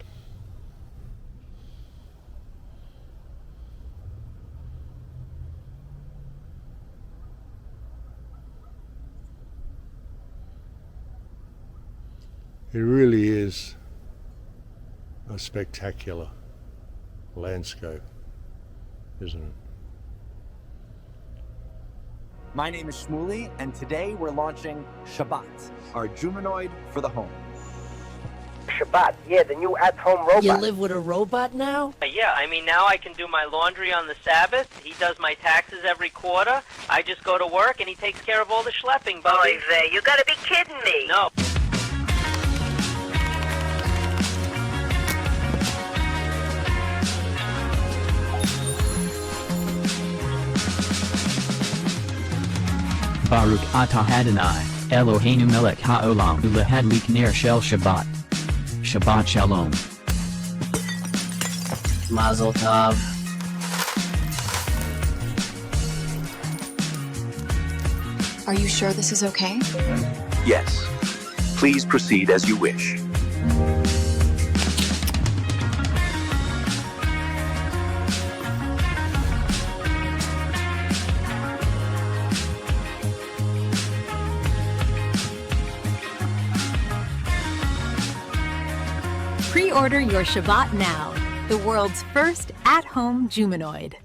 It really is a spectacular landscape, isn't it? My name is Shmuley, and today we're launching Shabbat, our humanoid for the home. Shabbat, yeah, the new at-home robot. You live with a robot now? Yeah, I mean, now I can do my laundry on the Sabbath. He does my taxes every quarter. I just go to work, and he takes care of all the schlepping, buddy. Oy vey, you gotta be kidding me. No. Baruch atah Adonai, Eloheinu melech haolam ulehadlik ner shel Shabbat. Shabbat shalom. Mazel tov. Are you sure this is okay? Yes. Please proceed as you wish. Pre-order your Shabbat now, the world's first at-home humanoid.